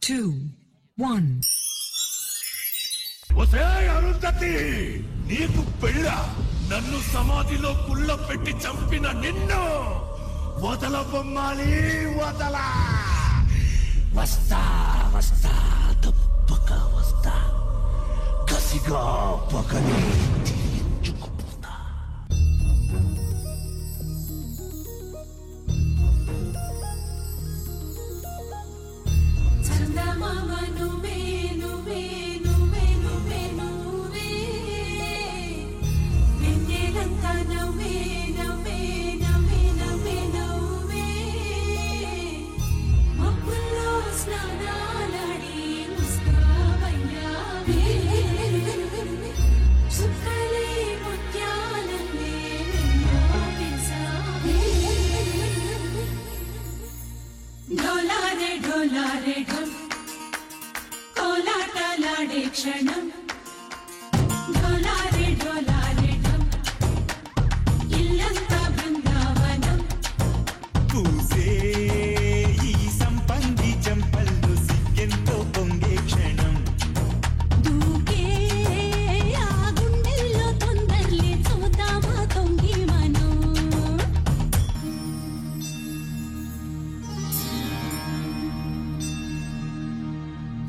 2, 1. అరుంధతి, నీకు పెళ్ళ? నన్ను సమాధిలో కుళ్ళ పెట్టి చంపిన నిన్ను వదల బొమ్మాలి, వదల. వస్తా వస్తా, తప్పక వస్తా, కసిగా పగని తీర్చుకుపోతా. క్షణం డోలారే డోలారే ఢం, ఇల్లంతా బృందావనం. పూసే ఈ సంపంగి చెంపల్లో సిగ్గెంతో పొంగే క్షణం. దూకే ఆ గుండెల్లో తొందరలే చూద్దామా తొంగి మనం.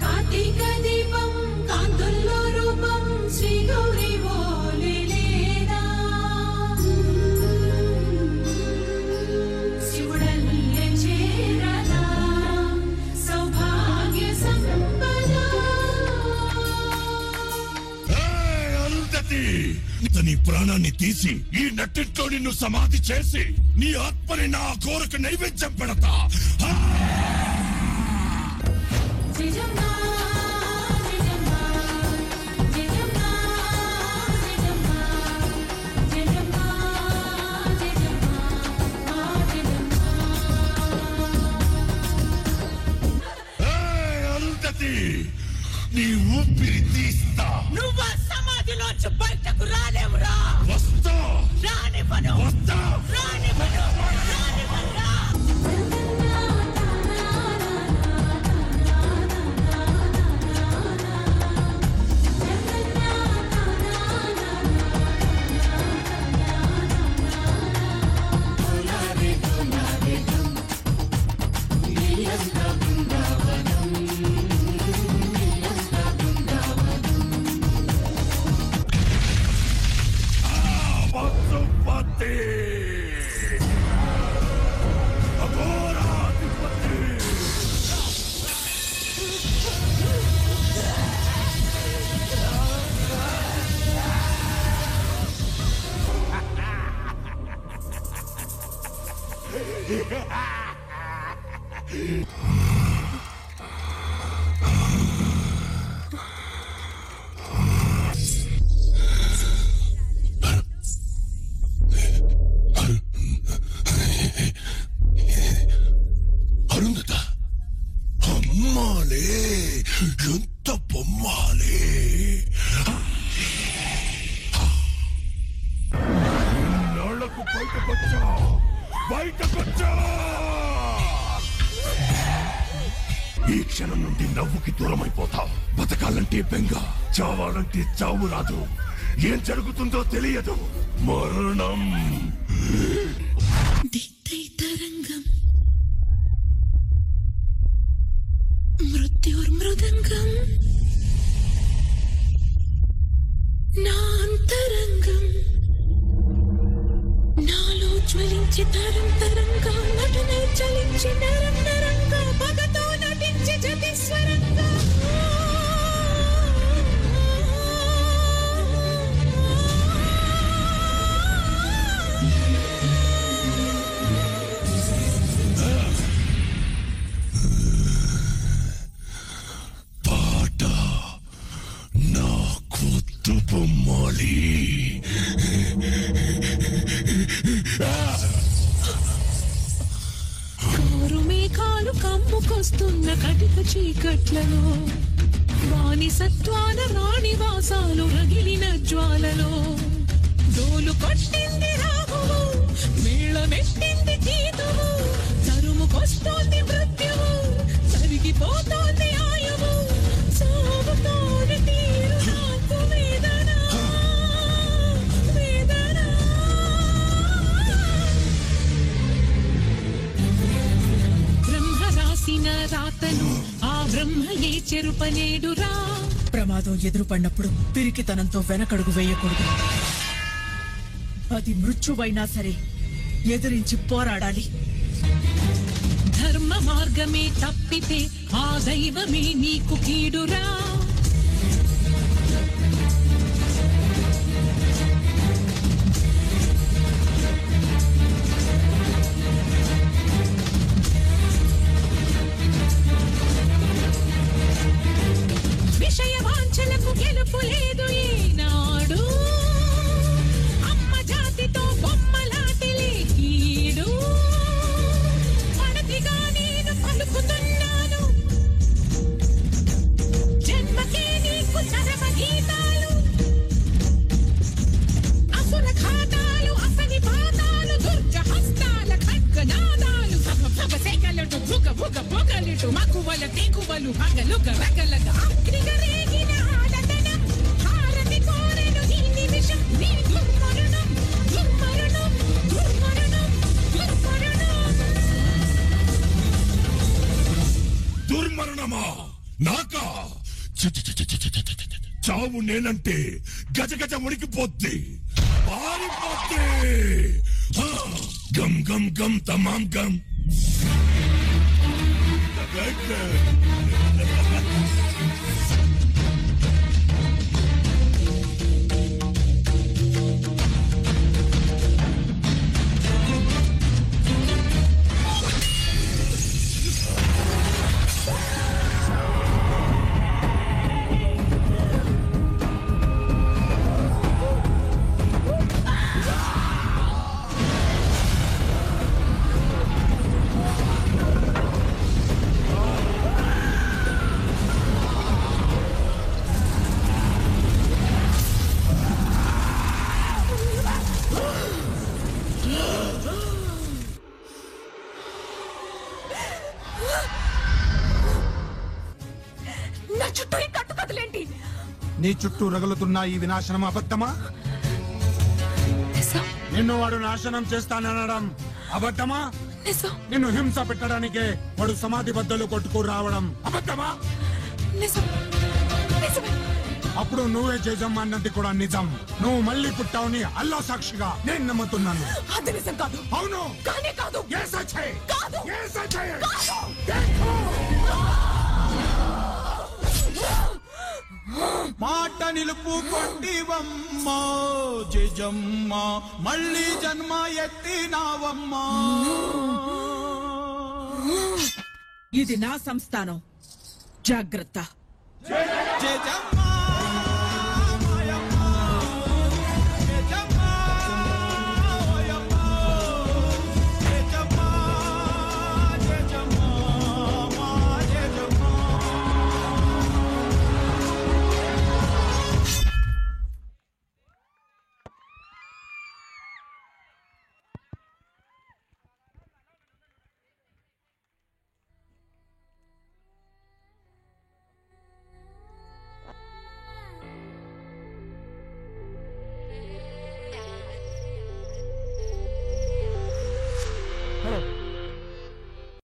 కార్తీక దీపం కాంతుల్లో రూపం శ్రీ గౌరీ ఓలేలేదా. శివుడల్లే చేరదా సౌభాగ్య సంపద. అరుంధతి, నీ ప్రాణాన్ని తీసి ఈ నట్టింట్లో నిన్ను సమాధి చేసి నీ ఆత్మని నా కోరిక నైవేద్యం పెడతా. జయజమ్మా జయజమ్మా జయజమ్మా జయజమ్మా జయజమ్మా జయజమ్మా జయజమ్మా. అరుంధతి, నీ ఊపిరి తీస్తా. నువ్వు సమాధిలోంచి బయటకు రాలేవురా. వస్తా రానివ్వను, వస్తా. రానివ్వను, రానివ్వనురా. పశుపతి, అఘోరాధిపతి. అరుంధత, అమ్మాలే, ఎంత బొమ్మాలే. నాళ్లకు బయటకొచ్చా, బయటకొచ్చా. ఈ క్షణం నుండి నవ్వుకి దూరం అయిపోతావు. బతకాలంటే బెంగ, చావాలంటే చావు రాదు. ఏం జరుగుతుందో తెలియదు. మరణం. దిత్తై తరంగం మృత్యుర్మృదంగం నాంతరంగం. నాలో జ్వలించి తరం తరంగా నటనై చలించి నరం నరంగా పగతో నటించి జతిస్వరంగా. పాట నా కొత్త బొమ్మాలి. కారు మేఘాలు కమ్ముకొస్తున్న కటిక చీకట్లలో వానిసత్వాల రాణివాసాలు రగిలిన జ్వాలలో డోలు కొట్టింది రాఘవు, మేళమెట్టింది గీతము, తరుముకొస్తోంది మృత్యువు, తరిగి ఆగిపోతోంది ఆయువు సాగుతోంది తీరు నాకు వేదన వేదన బ్రహ్మ రాసిన రాతను ఆ బ్రహ్మయే చెరుపలేడురా. ప్రమాదం ఎదురుపడినప్పుడు పిరికితనంతో వెనకడుగు వేయకూడదు. అది మృత్యువైనా సరే ఎదిరించి పోరాడాలి. ధర్మ మార్గమే తప్పితే ఆ దైవమే నీకు కీడురా. విషయ వాంఛలకు గెలుపు లేదు ఈనాడు. అమ్మ జాతితో బొమ్మలాటిలే కీడు. పడతిగా నేను పలుకుతున్నాను జన్మకే నీకు చరమ గీతాలు. అసుర ఘాతాలు అసని పాతాలు దుర్గ హస్తాల ఖడ్గనాదాలు. భగ భగ సేకలటు భుగ భుగ భుగలిటు మకువల తెగువలు హగలుగ రగలగ అగ్నిగ రేగిన ఆడతనం. హారతి కోరెను ఈ నిమిషం నీ దుర్మరణం దుర్మరణం దుర్మరణం దుర్మరణం. దుర్మరణమా నాకా? చావు నేనంటే గజగజ ఉడికిపోద్ది పారిపోద్ది. గమ్ గమ్ గమ్ తమాం గమ్. నా చుట్టూ ఈ కట్టుకథలేంటి? నీ చుట్టూ రగులుతున్న ఈ వినాశనం అబద్ధమా? నిన్ను వాడు నాశనం చేస్తాననడం అబద్ధమా? నిన్ను హింస పెట్టడానికే వాడు సమాధి బద్దలు కొట్టుకు రావడం అబద్ధమా? అప్పుడు నువ్వే జేజమ్మ అన్నది కూడా నిజం. నువ్వు మళ్ళీ పుట్టావుని అల్లా సాక్షిగా నేను నమ్ముతున్నాను. అది నిజం కాదు. అవును కానే కాదు. ఏ సచ్చే? కాదు. ఏ సచ్చే? మాట నిలుపు కొట్టివమ్మా జేజమ్మ, మళ్ళీ జన్మ ఎత్తినావమ్మా. ఇది నా సంస్థానం, జాగ్రత్త. జేజమ్మ